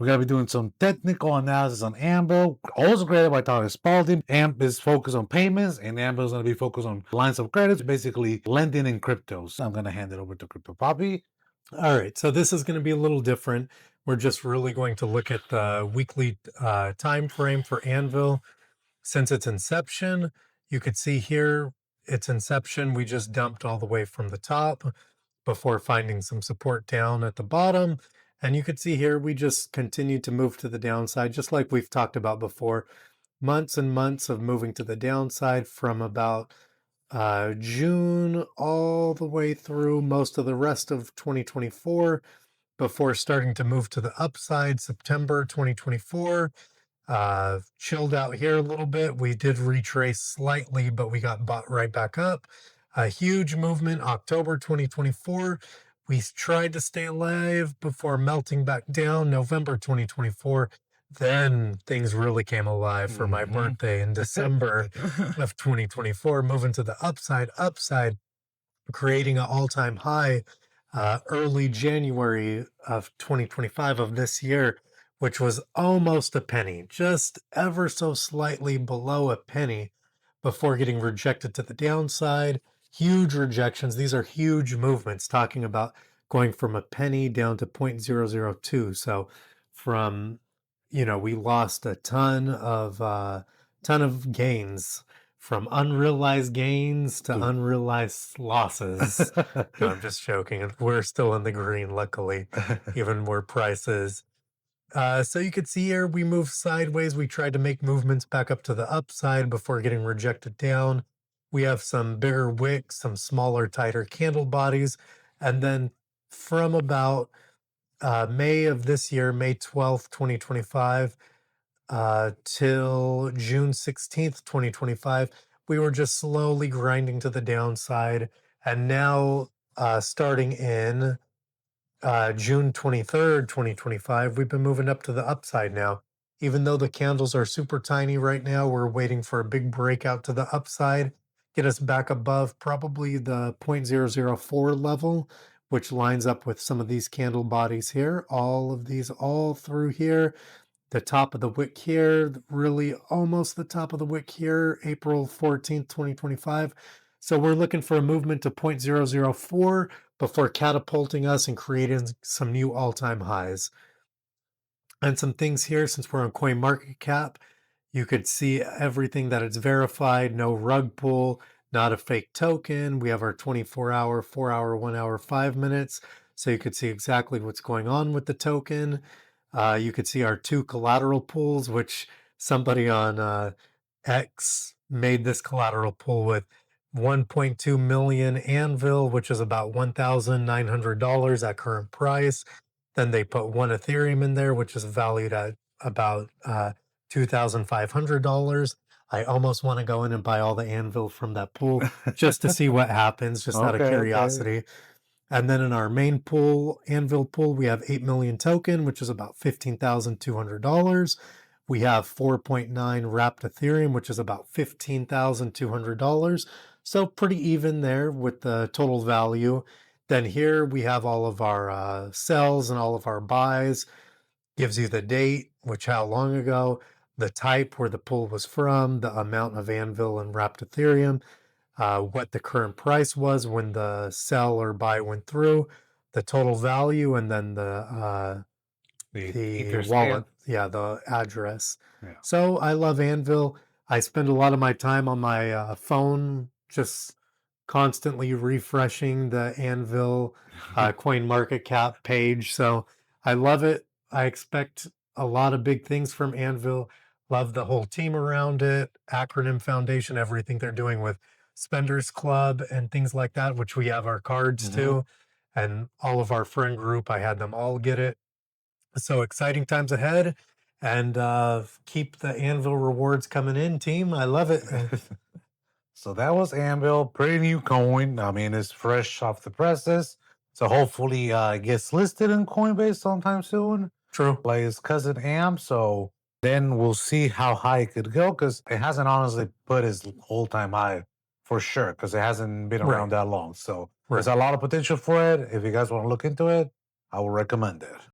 We're going to be doing some technical analysis on Anvil, also created by Tyler Spalding. AMP is focused on payments, and Anvil is going to be focused on lines of credit, basically lending in crypto. So I'm going to hand it over to Crypto Papi. All right, so this is going to be a little different. We're just really going to look at the weekly time frame for Anvil since its inception. You could see here its inception, we just dumped all the way from the top before finding some support down at the bottom. And you could see here we just continued to move to the downside, just like we've talked about before. Months and months of moving to the downside from about June all the way through most of the rest of 2024 before starting to move to the upside September 2024. Chilled out here a little bit. We did retrace slightly, but we got bought right back up. A huge movement October 2024. We tried to stay alive before melting back down November 2024. Then things really came alive for my birthday in December of 2024, moving to the upside, creating an all-time high early January of 2025 of this year, which was almost a penny, just ever so slightly below a penny before getting rejected to the downside. Huge rejections. These are huge movements, talking about going from a penny down to 0.002. So from, we lost a ton of gains, from unrealized gains to unrealized losses. No, I'm just joking. We're still in the green, luckily, even where prices. So you could see here we moved sideways. We tried to make movements back up to the upside before getting rejected down. We have some bigger wicks, some smaller, tighter candle bodies. And then from about May of this year, May 12th, 2025, till June 16th, 2025, we were just slowly grinding to the downside. And now, starting in June 23rd, 2025, we've been moving up to the upside now. Even though the candles are super tiny right now, we're waiting for a big breakout to the upside, get us back above probably the 0.004 level, which lines up with some of these candle bodies here. All of these all through here. The top of the wick here, really almost the top of the wick here, April 14th, 2025. So we're looking for a movement to 0.004 before catapulting us and creating some new all-time highs. And some things here, since we're on CoinMarketCap, you could see everything that it's verified, no rug pull, not a fake token. We have our 24-hour, 4-hour, 1 hour, 5 minutes. So you could see exactly what's going on with the token. You could see our two collateral pools, which somebody on X made this collateral pool with 1.2 million Anvil, which is about $1,900 at current price. Then they put one Ethereum in there, which is valued at about $2,500. I almost want to go in and buy all the Anvil from that pool just to see what happens, just out of curiosity. Okay. And then in our main pool, Anvil pool, we have 8 million token, which is about $15,200. We have 4.9 wrapped Ethereum, which is about $15,200. So pretty even there with the total value. Then here we have all of our sells and all of our buys. Gives you the date, which how long ago, the type where the pool was from, the amount of Anvil and wrapped Ethereum, what the current price was when the sell or buy went through, the total value, and then the wallet, the address. Yeah. So I love Anvil. I spend a lot of my time on my phone, just constantly refreshing the Anvil CoinMarketCap page. So I love it. I expect a lot of big things from Anvil. Love the whole team around it, Acronym Foundation, everything they're doing with Spenders Club and things like that, which we have our cards to, and all of our friend group. I had them all get it. So exciting times ahead, and keep the Anvil rewards coming in, team. I love it. So that was Anvil, pretty new coin. I mean, it's fresh off the presses. So hopefully it gets listed in Coinbase sometime soon. True. Like his cousin Am. So then we'll see how high it could go, because it hasn't honestly put his all-time high for sure, because it hasn't been around that long. So there's a lot of potential for it. If you guys want to look into it, I will recommend it.